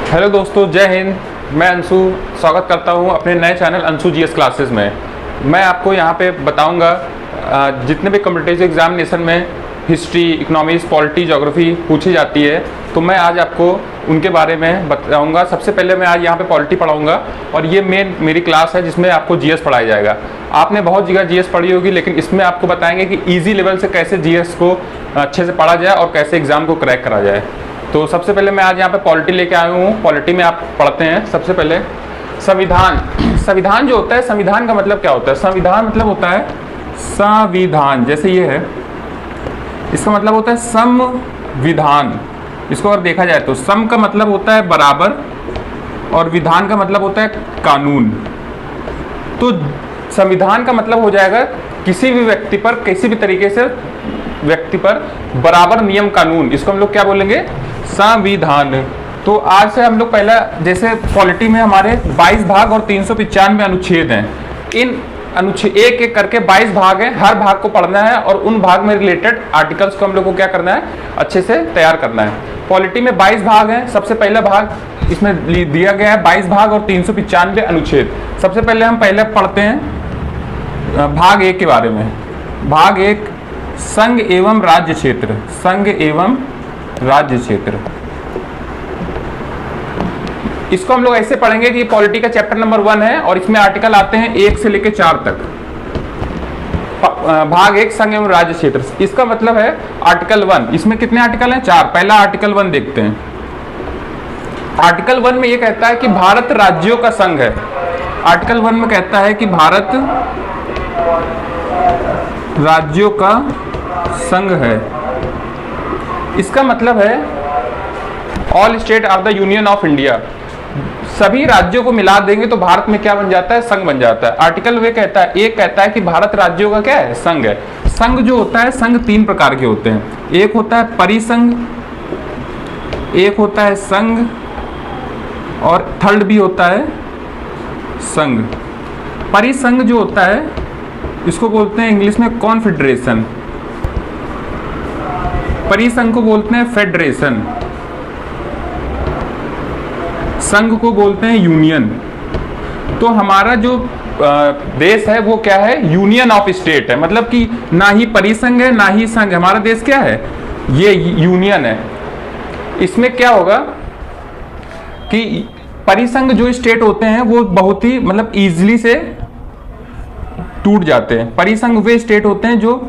Hello दोस्तों, जय हिंद। मैं अंशु स्वागत करता हूं अपने नए चैनल अंशु जीएस क्लासेस में। मैं आपको यहां पे बताऊंगा जितने भी कॉम्पिटिटिव एग्जामिनेशन में हिस्ट्री, इकोनॉमिक्स, पॉलिटी, ज्योग्राफी पूछी जाती है, तो मैं आज आपको उनके बारे में बताऊंगा। सबसे पहले मैं आज यहाँ पे पॉलिटी पढ़ाऊंगा और ये मेरी क्लास है जिसमें आपको जीएस पढ़ाया जाएगा। आपने बहुत जगह जीएस पढ़ी होगी, लेकिन इसमें आपको बताएंगे कि ईजी लेवल से कैसे जीएस को अच्छे से पढ़ा जाए और कैसे एग्जाम को क्रैक करा जाए। तो सबसे पहले मैं आज यहाँ पे पॉलिटी लेके आया हूँ। पॉलिटी में आप पढ़ते हैं सबसे पहले संविधान। संविधान जो होता है, संविधान का मतलब क्या होता है? संविधान मतलब होता है संविधान, जैसे ये है, इसका मतलब होता है संविधान। इसको अगर देखा जाए तो सम का मतलब होता है बराबर और विधान का मतलब होता है कानून। तो संविधान का मतलब हो जाएगा किसी भी व्यक्ति पर, किसी भी तरीके से व्यक्ति पर बराबर नियम कानून। इसको हम लोग क्या बोलेंगे? संविधान। तो आज से हम लोग पहला, जैसे पॉलिटी में हमारे 22 भाग और 395 अनुच्छेद हैं। इन अनुच्छेद एक एक करके 22 भाग हैं, हर भाग को पढ़ना है और उन भाग में रिलेटेड आर्टिकल्स को हम लोग को क्या करना है? अच्छे से तैयार करना है। पॉलिटी में 22 भाग हैं। सबसे पहला भाग इसमें दिया गया है 22 भाग और 395 अनुच्छेद। सबसे पहले हम पढ़ते हैं भाग एक के बारे में। भाग एक, संघ एवं राज्य क्षेत्र। संघ एवं राज्य क्षेत्र, इसको हम लोग ऐसे पढ़ेंगे कि पॉलिटी का चैप्टर नंबर 1 है और इसमें आर्टिकल आते हैं 1 से लेकर 4 तक। भाग एक, संघ एवं राज्य क्षेत्र, इसका मतलब है आर्टिकल 1। इसमें कितने आर्टिकल हैं? 4। पहला आर्टिकल 1 देखते हैं। आर्टिकल 1 में यह कहता है कि भारत राज्यों का संघ है। आर्टिकल 1 में कहता है कि भारत राज्यों का संघ है। इसका मतलब है all state of the union of India. सभी राज्यों को मिला देंगे तो भारत में क्या बन जाता है? संघ बन जाता है। आर्टिकल वे कहता है, एक कहता है कि भारत राज्यों का क्या है? संघ है। संघ जो होता है, संघ 3 प्रकार के होते हैं। एक होता है परिसंघ, एक होता है संघ और थर्ड भी होता है संघ। परिसंघ जो होता है इसको बोलते हैं इंग्लिश में कॉन्फेडरेशन। परिसंघ को बोलते हैं फेडरेशन। संघ को बोलते हैं यूनियन। तो हमारा जो देश है वो क्या है? यूनियन ऑफ स्टेट है। मतलब कि ना ही परिसंघ है ना ही संघ। हमारा देश क्या है? ये यूनियन है। इसमें क्या होगा कि परिसंघ जो स्टेट होते हैं वो बहुत ही मतलब इजीली से टूट जाते हैं। परिसंघ वे स्टेट होते हैं जो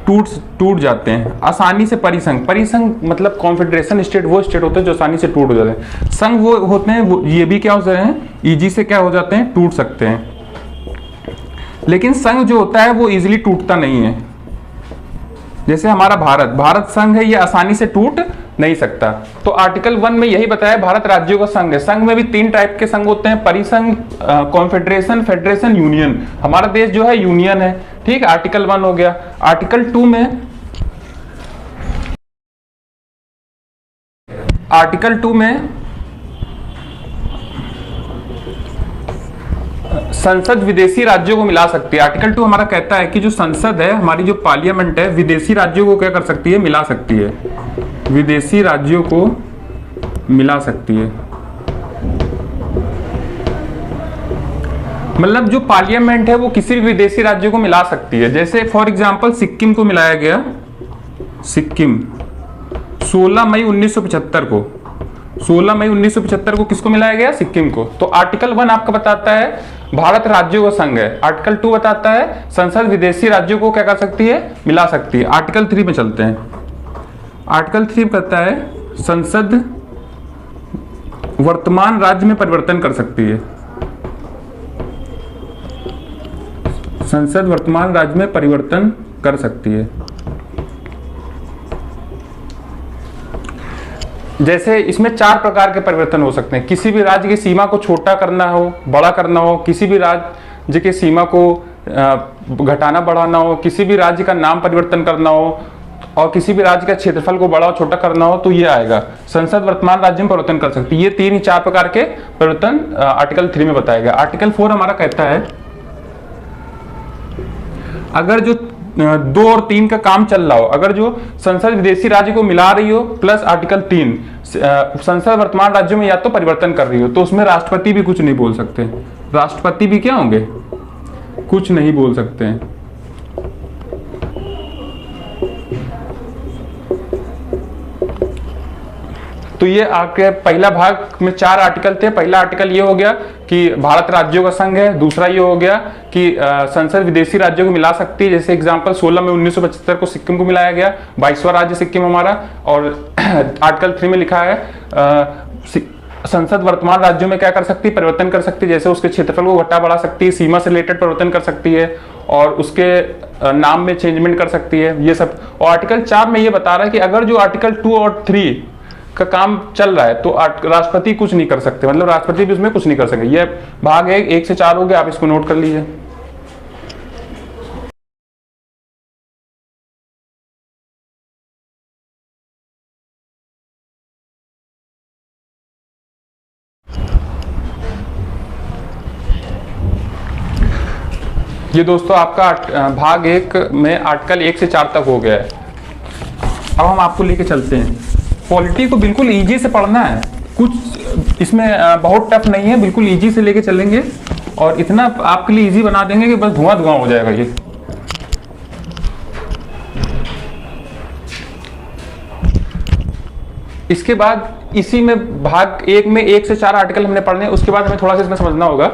टूट जाते हैं आसानी से। परिसंघ मतलब कॉन्फेडरेशन स्टेट वो स्टेट होते हैं जो आसानी से टूट जाते हैं। संघ वो होते हैं वो ये भी क्या हो जाते हैं? इजी से क्या हो जाते हैं? टूट सकते हैं। लेकिन संघ जो होता है वो इजीली टूटता नहीं है। जैसे हमारा भारत संघ है, ये आसानी से टूट नहीं सकता। तो आर्टिकल 1 में यही बताया, भारत राज्यों का संघ है। संघ में भी 3 टाइप के संघ होते हैं, परिसंघ, कॉन्फेडरेशन, फेडरेशन, यूनियन। हमारा देश जो है यूनियन है। ठीक, आर्टिकल 1 हो गया। आर्टिकल 2 में संसद विदेशी राज्यों को मिला सकती है। आर्टिकल 2 हमारा कहता है कि जो संसद है, हमारी जो पार्लियामेंट है, विदेशी राज्यों को क्या कर सकती है? मिला सकती है। विदेशी राज्यों को मिला सकती है। मतलब जो पार्लियामेंट है वो किसी भी विदेशी राज्यों को मिला सकती है। जैसे फॉर एग्जांपल सिक्किम को मिलाया गया। सिक्किम 16 मई 1975 को, 16 मई 1975 को किसको मिलाया गया? सिक्किम को। तो आर्टिकल 1 आपका बताता है भारत राज्यों का संघ है। आर्टिकल 2 बताता है संसद विदेशी राज्यों को क्या कर सकती है? मिला सकती है। आर्टिकल 3 में चलते हैं। आर्टिकल 3 कहता है संसद वर्तमान राज्य में परिवर्तन कर सकती है। संसद वर्तमान राज्य में परिवर्तन कर सकती है। जैसे इसमें 4 प्रकार के परिवर्तन हो सकते हैं। किसी भी राज्य की सीमा को छोटा करना हो, बड़ा करना हो, किसी भी राज्य की सीमा को घटाना बढ़ाना हो, किसी भी राज्य का नाम परिवर्तन करना हो और किसी भी राज्य का क्षेत्रफल को बड़ा और छोटा करना हो, तो ये आएगा संसद वर्तमान राज्य में परिवर्तन कर सकती है। ये 3 ही 4 प्रकार के परिवर्तन आर्टिकल 3 में बताया गया। आर्टिकल 4 हमारा कहता है अगर जो 2 और 3 का काम चल रहा हो, अगर जो संसद विदेशी राज्य को मिला रही हो प्लस आर्टिकल 3 संसद वर्तमान राज्यों में या तो परिवर्तन कर रही हो, तो उसमें राष्ट्रपति भी कुछ नहीं बोल सकते। राष्ट्रपति भी क्या होंगे, कुछ नहीं बोल सकते हैं। तो ये आपके पहला भाग में 4 आर्टिकल थे। पहला आर्टिकल ये हो गया कि भारत राज्यों का संघ है। दूसरा ये हो गया कि संसद विदेशी राज्यों को मिला सकती है, जैसे एग्जांपल 16 में 1975 को सिक्किम को मिलाया गया, 22वां राज्य सिक्किम हमारा। और आर्टिकल 3 में लिखा है संसद वर्तमान राज्यों में क्या कर सकती है, परिवर्तन कर सकती है, जैसे उसके क्षेत्रफल को घटा बढ़ा सकती है, सीमा से रिलेटेड परिवर्तन कर सकती है, और उसके नाम में चेंजमेंट कर सकती है, ये सब। और आर्टिकल 4 में ये बता रहा है कि अगर जो आर्टिकल 2 और 3 का काम चल रहा है तो राष्ट्रपति कुछ नहीं कर सकते, मतलब राष्ट्रपति भी उसमें कुछ नहीं कर सके। ये भाग 1 से 4 हो गया, आप इसको नोट कर लीजिए। ये दोस्तों आपका भाग 1 में आर्टिकल 1 से 4 तक हो गया है। अब हम आपको लेके चलते हैं। पॉलिटी को बिल्कुल इजी से पढ़ना है, कुछ इसमें बहुत टफ नहीं है, बिल्कुल इजी से लेके चलेंगे और इतना आपके लिए इजी बना देंगे कि बस धुआं धुआं हो जाएगा ये। इसके बाद इसी में भाग 1 में 1 से 4 आर्टिकल हमने पढ़ने, उसके बाद हमें थोड़ा सा इसमें समझना होगा।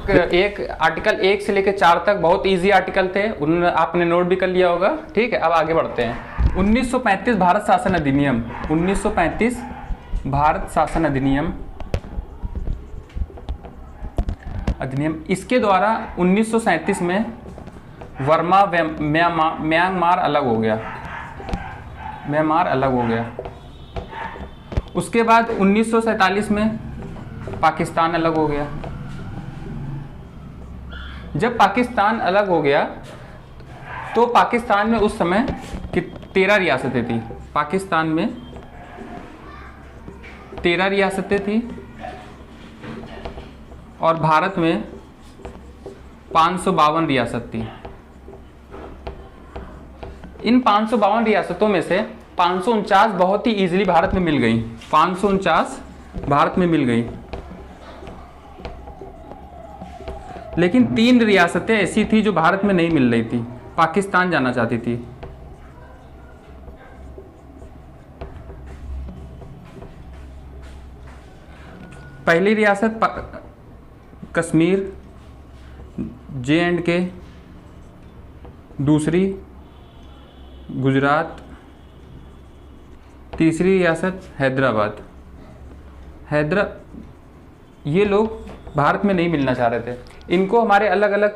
आर्टिकल 1 से लेकर 4 तक बहुत इजी आर्टिकल थे, उन्होंने आपने नोट भी कर लिया होगा। ठीक है, अब आगे बढ़ते हैं। 1935 भारत शासन अधिनियम, 1935 भारत शासन अधिनियम, इसके द्वारा 1937 में वर्मा म्यांमार अलग हो गया, म्यांमार अलग हो गया। उसके बाद 1947 में पाकिस्तान अलग हो गया। जब पाकिस्तान अलग हो गया तो पाकिस्तान में उस समय कि 13 रियासतें थी, पाकिस्तान में 13 रियासतें थी और भारत में 552 रियासत थी। इन 552 रियासतों में से 549 बहुत ही इजीली भारत में मिल गई, 549 भारत में मिल गई। लेकिन 3 रियासतें ऐसी थी जो भारत में नहीं मिल रही थी, पाकिस्तान जाना चाहती थी। पहली रियासत कश्मीर J&K, दूसरी गुजरात, तीसरी रियासत हैदराबाद। ये लोग भारत में नहीं मिलना चाह रहे थे, इनको हमारे अलग अलग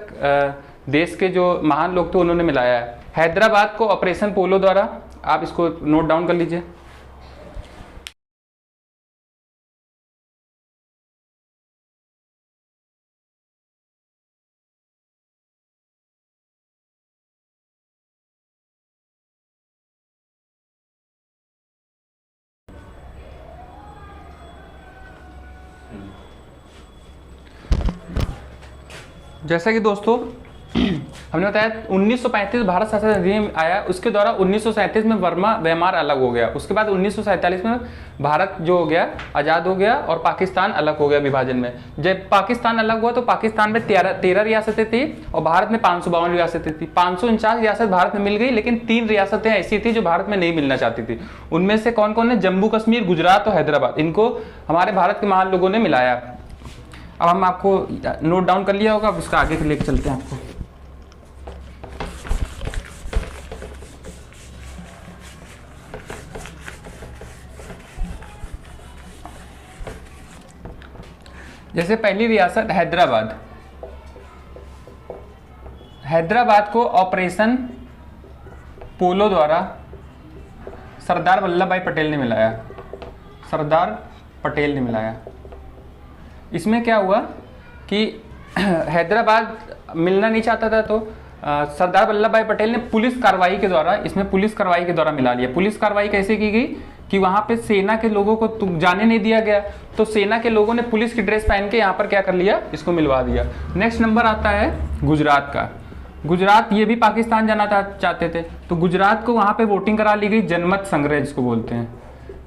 देश के जो महान लोग थे उन्होंने मिलाया है। हैदराबाद को ऑपरेशन पोलो द्वारा, आप इसको नोट डाउन कर लीजिए। जैसा कि दोस्तों हमने बताया 1935 भारत शासन अधिनियम आया, उसके द्वारा 1937 में वर्मा म्यांमार अलग हो गया। उसके बाद 1947 में भारत जो हो गया आज़ाद हो गया और पाकिस्तान अलग हो गया विभाजन में। जब पाकिस्तान अलग हुआ तो पाकिस्तान में 13 रियासतें थी और भारत में 552 रियासतें थी। 549 रियासत भारत में मिल गई, लेकिन 3 रियासतें ऐसी थी जो भारत में नहीं मिलना चाहती थी। उनमें से कौन कौन है? जम्मू कश्मीर, गुजरात और हैदराबाद। इनको हमारे भारत के महान लोगों ने मिलाया। अब हम आपको नोट डाउन कर लिया होगा, अब इसका आगे लेके चलते हैं आपको। जैसे पहली रियासत हैदराबाद, हैदराबाद को ऑपरेशन पोलो द्वारा सरदार वल्लभ भाई पटेल ने मिलाया, सरदार पटेल ने मिलाया। इसमें क्या हुआ कि हैदराबाद मिलना नहीं चाहता था, तो सरदार वल्लभ भाई पटेल ने पुलिस कार्रवाई के द्वारा, इसमें पुलिस कार्रवाई के द्वारा मिला लिया। पुलिस कार्रवाई कैसे की गई कि वहां पे सेना के लोगों को जाने नहीं दिया गया, तो सेना के लोगों ने पुलिस की ड्रेस पहन के यहाँ पर क्या कर लिया, इसको मिलवा दिया। नेक्स्ट नंबर आता है गुजरात का। गुजरात ये भी पाकिस्तान जाना चाहते थे, तो गुजरात को वहां पे वोटिंग करा ली गई, जनमत संग्रह जिसको बोलते हैं।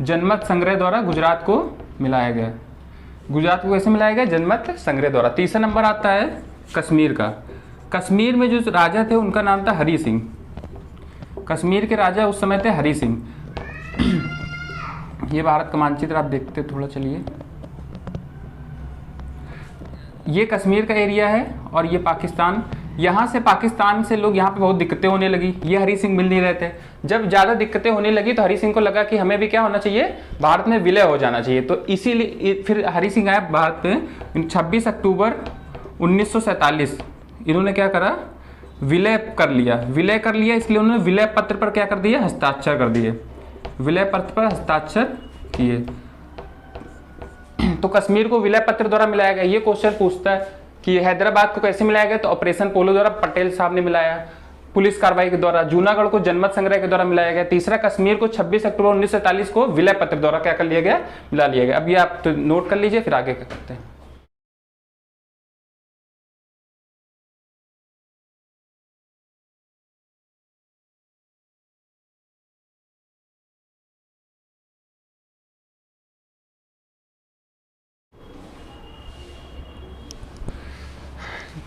जनमत संग्रह द्वारा गुजरात को मिलाया गया। गुजरात को कैसे मिलाया गया? जनमत संग्रह द्वारा। तीसरा नंबर आता है कश्मीर का। कश्मीर में जो राजा थे उनका नाम था हरि सिंह। कश्मीर के राजा उस समय थे हरि सिंह। ये भारत का मानचित्र आप देखते थोड़ा चलिए। ये कश्मीर का एरिया है और ये पाकिस्तान। यहाँ से पाकिस्तान से लोग यहाँ पे बहुत दिक्कतें होने लगी। ये हरि सिंह मिल नहीं रहे थे। जब ज़्यादा दिक्कतें होने लगी तो हरि सिंह को लगा कि हमें भी क्या होना चाहिए, भारत में विलय हो जाना चाहिए। तो इसीलिए फिर हरि सिंह आए भारत में 26 अक्टूबर 1947। इन्होंने क्या करा, विलय कर लिया। विलय कर लिया इसलिए उन्होंने विलय पत्र पर क्या कर दिया, हस्ताक्षर कर दिए। विलय पत्र पर हस्ताक्षर किए। तो कश्मीर को विलय पत्र द्वारा मिलाया गया। ये क्वेश्चन पूछता है कि हैदराबाद को कैसे मिलाया गया, तो ऑपरेशन पोलो द्वारा पटेल साहब ने मिलाया। पुलिस कार्रवाई के द्वारा। जूनागढ़ को जनमत संग्रह के द्वारा मिलाया गया। तीसरा, कश्मीर को 26 अक्टूबर 1947 को विलय पत्र द्वारा क्या कर लिया गया, मिला लिया गया। अब ये आप तो नोट कर लीजिए, फिर आगे क्या करते हैं।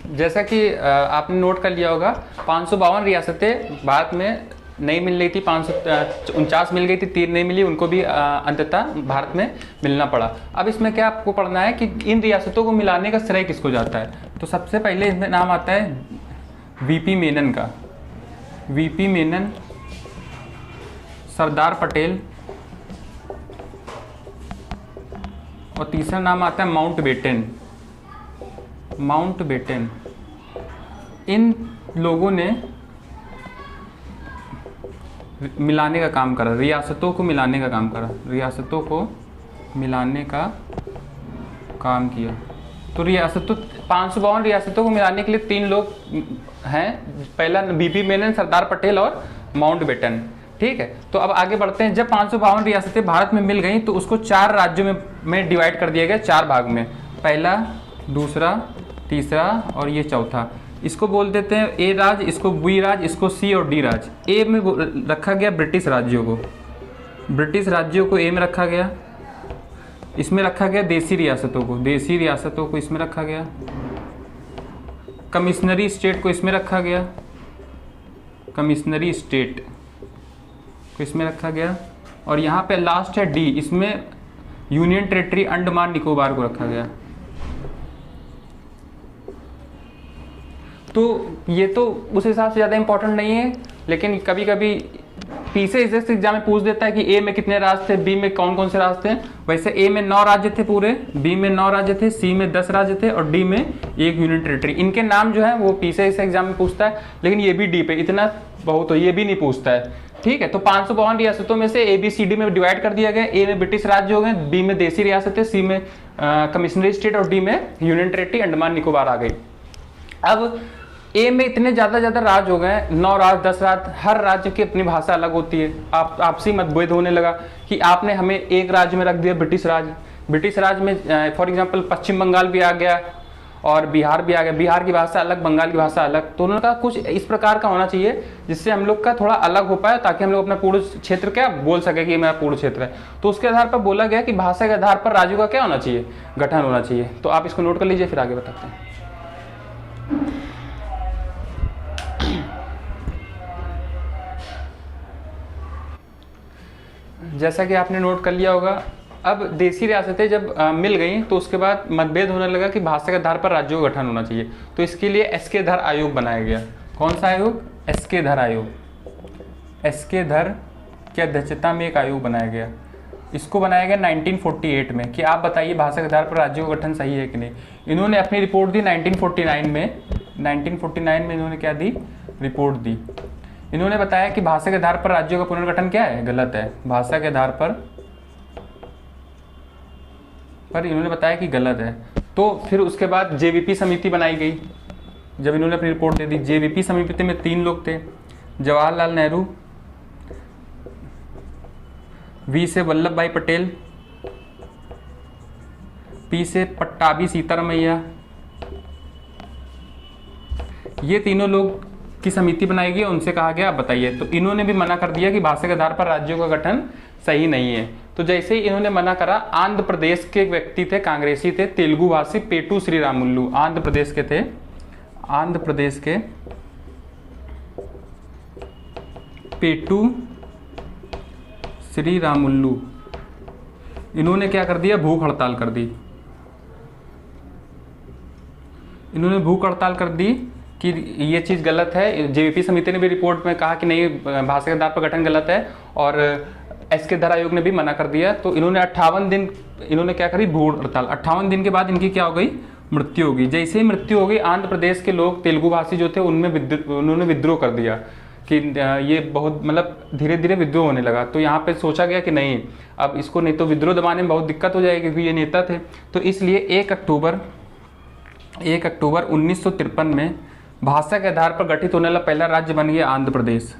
जैसा कि आपने नोट कर लिया होगा, 552 रियासतें भारत में नहीं मिल रही थी। 549 मिल गई थी, 3 नहीं मिली, उनको भी अंततः भारत में मिलना पड़ा। अब इसमें क्या आपको पढ़ना है कि इन रियासतों को मिलाने का श्रेय किसको जाता है। तो सबसे पहले इसमें नाम आता है वीपी मेनन का। वीपी मेनन, सरदार पटेल, और तीसरा नाम आता है माउंटबेटन। माउंटबेटन, इन लोगों ने मिलाने का काम करा, रियासतों को मिलाने का काम करा, रियासतों को मिलाने का काम किया। तो रियासतों 552 रियासतों को मिलाने के लिए 3 लोग हैं। पहला वीपी मेनन, सरदार पटेल और माउंटबेटन। ठीक है, तो अब आगे बढ़ते हैं। जब 552 रियासतें भारत में मिल गई तो उसको 4 राज्यों में डिवाइड कर दिया गया, 4 भाग में। पहला, दूसरा, तीसरा और ये चौथा। इसको बोल देते हैं ए राज्य, इसको बी राज्य, इसको सी और डी राज्य। ए में रखा गया ब्रिटिश राज्यों को। ब्रिटिश राज्यों को ए में रखा गया। इसमें रखा गया देसी रियासतों को। देसी रियासतों को इसमें रखा गया। कमिश्नरी स्टेट को इसमें रखा गया। कमिश्नरी स्टेट को इसमें रखा गया। और यहाँ पे लास्ट है डी, इसमें यूनियन टेरिटरी अंडमान निकोबार को रखा गया। तो ये तो उस हिसाब से ज़्यादा इंपॉर्टेंट नहीं है, लेकिन कभी कभी पीछे इस एग्जाम में पूछ देता है कि ए में कितने राज्य थे, बी में कौन कौन से राज्य थे। वैसे ए में 9 राज्य थे पूरे, बी में 9 राज्य थे, सी में 10 राज्य थे और डी में 1 यूनियन टेरिटरी। इनके नाम जो है वो पीछे इस एग्जाम में पूछता है, लेकिन ये भी डी पे इतना बहुत हो, ये भी नहीं पूछता है। ठीक है, तो 552 रियासतों में से ए बी सी डी में डिवाइड कर दिया गया। ए में ब्रिटिश राज्य हो गए, बी में देसी रियासतें, सी में कमिश्नरी स्टेट और डी में यूनियन टेरिटरी अंडमान निकोबार आ गई। अब ए में इतने ज़्यादा राज्य हो गए, 9 राज्य, 10 राज्य, हर राज्य की अपनी भाषा अलग होती है। आपसी मतभेद होने लगा कि आपने हमें एक राज्य में रख दिया ब्रिटिश राज्य। ब्रिटिश राज्य में फॉर एग्जांपल पश्चिम बंगाल भी आ गया और बिहार भी आ गया। बिहार की भाषा अलग, बंगाल की भाषा अलग। तो उन्होंने कहा कुछ इस प्रकार का होना चाहिए जिससे हम लोग का थोड़ा अलग हो पाए, ताकि हम लोग अपना पूर्ण क्षेत्र क्या बोल सके कि मेरा पूर्ण क्षेत्र है। तो उसके आधार पर बोला गया कि भाषा के आधार पर राज्यों का क्या होना चाहिए, गठन होना चाहिए। तो आप इसको नोट कर लीजिए, फिर आगे बताते हैं। जैसा कि आपने नोट कर लिया होगा, अब देसी रियासतें जब मिल गई तो उसके बाद मतभेद होने लगा कि भाषा के आधार पर राज्यों का गठन होना चाहिए। तो इसके लिए एस के धर आयोग बनाया गया। कौन सा आयोग? एस के धर आयोग। एस के धर की अध्यक्षता में एक आयोग बनाया गया। इसको बनाया गया 1948 में कि आप बताइए भाषा के आधार पर राज्यों का गठन सही है कि नहीं। इन्होंने अपनी रिपोर्ट दी 1949 में। 1949 में इन्होंने क्या दी? रिपोर्ट दी। इन्होंने बताया कि भाषा के आधार पर राज्यों का पुनर्गठन क्या है, गलत है। भाषा के आधार पर इन्होंने बताया कि गलत है। तो फिर उसके बाद जेवीपी समिति बनाई गई। जब इन्होंने अपनी रिपोर्ट दे दी, जेवीपी समिति में 3 लोग थे, जवाहरलाल नेहरू, वी से वल्लभ भाई पटेल, पी से पट्टाभी सीतारमैया। ये तीनों लोग की समिति बनाई गई। उनसे कहा गया आप बताइए। तो इन्होंने भी मना कर दिया कि भाषा के आधार पर राज्यों का गठन सही नहीं है। तो जैसे ही इन्होंने मना करा, आंध्र प्रदेश के व्यक्ति थे, कांग्रेसी थे, तेलुगु भाषी पेटू श्रीरामुलु, आंध्र प्रदेश के थे, आंध्र प्रदेश के पेटू श्रीरामुलु, इन्होंने क्या कर दिया, भूख हड़ताल कर दी। इन्होंने भूख हड़ताल कर दी कि ये चीज़ गलत है। जेवीपी समिति ने भी रिपोर्ट में कहा कि नहीं, भाषा के आधार पर गठन गलत है, और एसके धर आयोग ने भी मना कर दिया। तो इन्होंने 58 दिन इन्होंने क्या करी, भूख हड़ताल। 58 दिन के बाद इनकी क्या हो गई, मृत्यु हो गई। जैसे ही मृत्यु हो गई, आंध्र प्रदेश के लोग, तेलुगु भाषी जो थे, उन्होंने विद्रोह कर दिया कि ये बहुत, मतलब धीरे धीरे विद्रोह होने लगा। तो यहाँ पे सोचा गया कि नहीं, अब इसको नहीं तो विद्रोह दबाने में बहुत दिक्कत हो जाएगी, क्योंकि ये नेता थे। तो इसलिए 1 अक्टूबर 1953 में भाषा के आधार पर गठित होने वाला पहला राज्य बन गया आंध्र प्रदेश।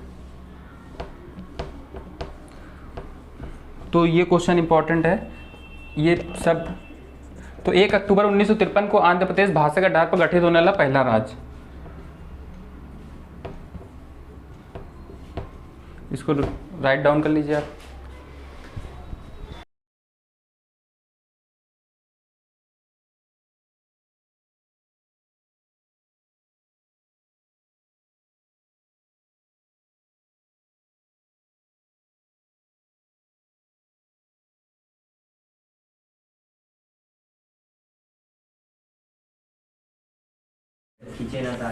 तो ये क्वेश्चन इंपॉर्टेंट है ये सब। तो 1 अक्टूबर 1953 को आंध्र प्रदेश भाषा के आधार पर गठित होने वाला पहला राज्य। इसको राइट डाउन कर लीजिए आप। खींचे ना था।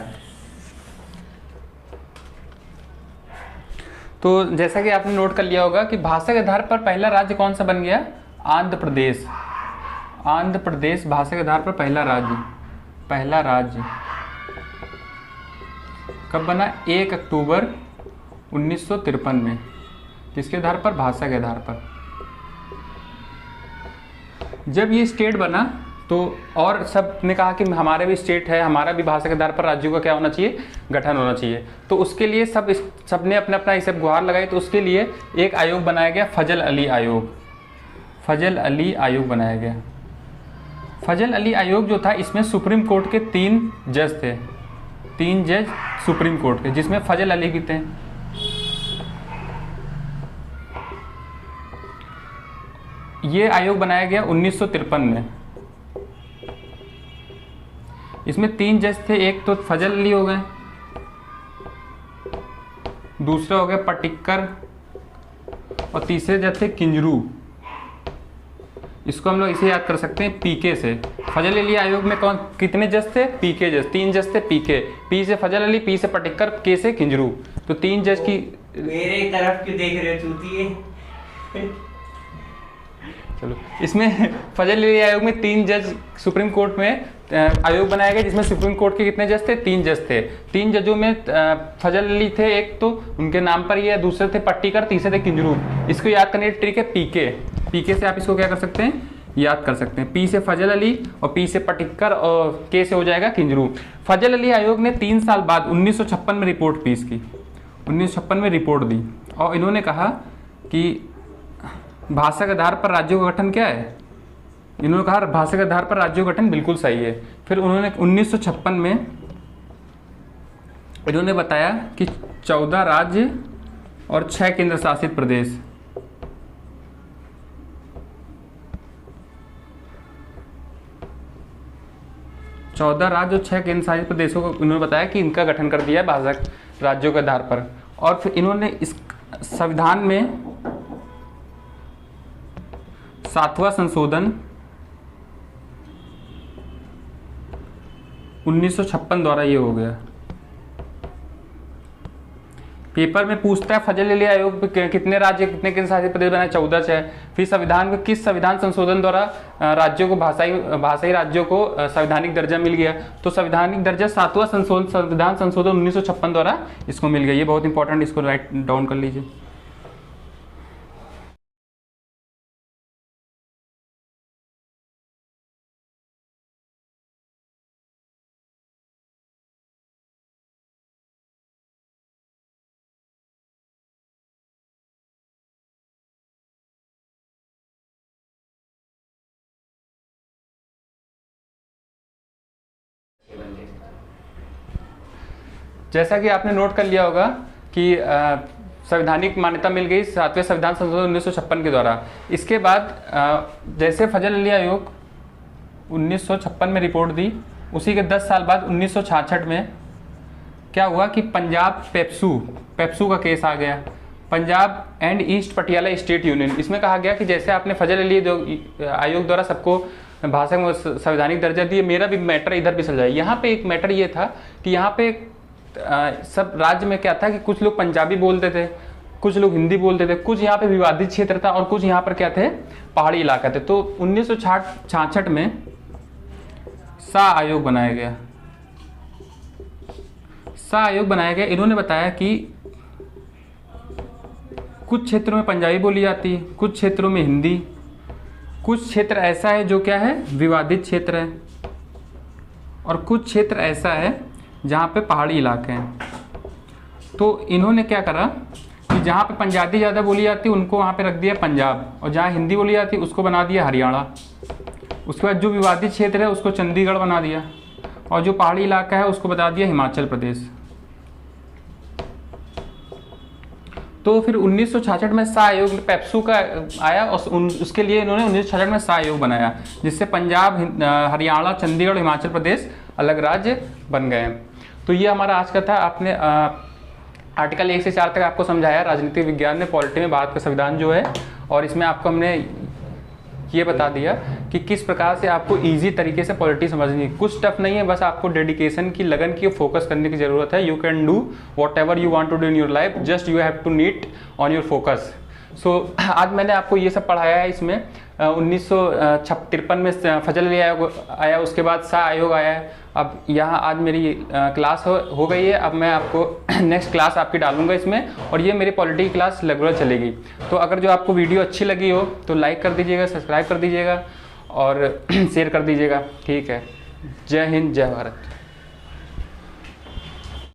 तो जैसा कि आपने नोट कर लिया होगा कि भाषा के आधार पर पहला राज्य कौन सा बन गया, आंध्र प्रदेश। आंध्र प्रदेश भाषा के आधार पर पहला राज्य कब बना, 1 अक्टूबर 1953 में। किसके आधार पर, भाषा के आधार पर। जब ये स्टेट बना तो और सब ने कहा कि हमारे भी स्टेट है, हमारा भी भाषा के आधार पर राज्यों का क्या होना चाहिए, गठन होना चाहिए। तो उसके लिए सब ने अपना अपना इसे गुहार लगाई। तो उसके लिए एक आयोग बनाया गया, फजल अली आयोग। फजल अली आयोग बनाया गया। फजल अली आयोग जो था, इसमें सुप्रीम कोर्ट के 3 जज थे, 3 जज सुप्रीम कोर्ट के, जिसमें फजल अली भी थे। ये आयोग बनाया गया 1953 में। इसमें 3 जज थे, एक तो फजल अली हो गए, दूसरा हो गया पटिक्कर, और तीसरे जज थे किंजरू। इसको हम लोग इसे याद कर सकते हैं पीके से। फजल अली आयोग में कौन कितने जज थे, पीके जज, 3 जज थे पीके। पी से फजल अली, पी से पटिक्कर, के से किंजरू। तो 3 जज की। मेरे तरफ क्यों देख रहे हो चूतिए? चलो, इसमें फजल अली आयोग में 3 जज सुप्रीम कोर्ट में आयोग बनाया गया, जिसमें सुप्रीम कोर्ट के कितने जज थे, 3 जज थे। 3 जजों में फजल अली थे एक, तो उनके नाम पर ही है, दूसरे थे पट्टीकर, तीसरे थे किंजरू। इसको याद करने की ट्रिक है पीके। पीके से आप इसको क्या कर सकते हैं, याद कर सकते हैं। पी से फजल अली और पी से पटिक्कर और के से हो जाएगा किंजरू। फजल अली आयोग ने 3 साल बाद 1956 में रिपोर्ट पेश की, 1956 में रिपोर्ट दी, और इन्होंने कहा कि भाषा के आधार पर राज्यों का गठन क्या है। इन्होंने कहा भाषा के आधार पर राज्यों का गठन बिल्कुल सही है। फिर उन्होंने 1956 में इन्होंने बताया कि 14 राज्य और 6 केंद्र शासित प्रदेश, 14 राज्य और 6 केंद्र शासित प्रदेशों को इन्होंने बताया कि इनका गठन कर दिया है भाषा राज्यों के आधार पर। और फिर इन्होंने इस संविधान में 7वां संशोधन 1956 द्वारा ये हो गया। पेपर में पूछता है फजल अली आयोग पे कितने राज्य कितने केंद्र शासित प्रदेश बनाए, 14 से है। फिर संविधान में किस संविधान संशोधन द्वारा राज्यों को भाषाई राज्यों को संवैधानिक दर्जा मिल गया, तो संवैधानिक दर्जा 7वां संविधान संशोधन 1956 द्वारा इसको मिल गया। ये बहुत इंपॉर्टेंट, इसको राइट डाउन कर लीजिए। जैसा कि आपने नोट कर लिया होगा कि संवैधानिक मान्यता मिल गई 7वें संविधान संशोधन 1956 के द्वारा। इसके बाद जैसे फजल अली आयोग 1956 में रिपोर्ट दी, उसी के 10 साल बाद 1966 में क्या हुआ कि पंजाब पेप्सू का केस आ गया, Punjab and east Patiala state union. इसमें कहा गया कि जैसे आपने फजल अली आयोग द्वारा सबको भाषा में संवैधानिक दर्जा दिए, मेरा भी मैटर इधर भी चल जाए। यहाँ पे एक मैटर ये था कि यहाँ पे सब राज्य में क्या था कि कुछ लोग पंजाबी बोलते थे, कुछ लोग हिंदी बोलते थे, कुछ यहाँ पे विवादित क्षेत्र था और कुछ यहाँ पर क्या थे, पहाड़ी इलाका थे। तो 1966 में शाह आयोग बनाया गया। शाह आयोग बनाया गया, इन्होंने बताया कि कुछ क्षेत्रों में पंजाबी बोली जाती है, कुछ क्षेत्रों में हिंदी, कुछ क्षेत्र ऐसा है जो क्या है, विवादित क्षेत्र है, और कुछ क्षेत्र ऐसा है जहाँ पे पहाड़ी इलाके हैं। तो इन्होंने क्या करा कि जहाँ पे पंजाबी ज़्यादा बोली जाती है उनको वहाँ पे रख दिया पंजाब, और जहाँ हिंदी बोली जाती है उसको बना दिया हरियाणा। उसके बाद जो विवादित क्षेत्र है उसको चंडीगढ़ बना दिया, और जो पहाड़ी इलाका है उसको बता दिया हिमाचल प्रदेश। तो फिर 1966 में शाह आयोग पेप्सू का आया, और उसके लिए इन्होंने 1966 में शाह आयोग बनाया, जिससे पंजाब, हरियाणा, चंडीगढ़, हिमाचल प्रदेश अलग राज्य बन गए। तो ये हमारा आज का था। आपने आर्टिकल 1 से 4 तक आपको समझाया राजनीतिक विज्ञान में, पॉलिटी में भारत का संविधान जो है, और इसमें आपको हमने ये बता दिया कि किस प्रकार से आपको इजी तरीके से पॉलिटी समझनी है। कुछ टफ नहीं है, बस आपको डेडिकेशन की, लगन की, फोकस करने की जरूरत है। You can do whatever you want to do in your life, just you have to need on your focus. So आज मैंने आपको ये सब पढ़ाया है। इसमें 1953 में फजल अली आयोग आया, उसके बाद शाह आयोग आया है। अब यहाँ आज मेरी क्लास हो गई है। अब मैं आपको नेक्स्ट क्लास आपकी डालूंगा इसमें, और ये मेरी पॉलिटी क्लास रेगुलर चलेगी। तो अगर जो आपको वीडियो अच्छी लगी हो तो लाइक कर दीजिएगा, सब्सक्राइब कर दीजिएगा और शेयर कर दीजिएगा। ठीक है, जय हिंद, जय भारत।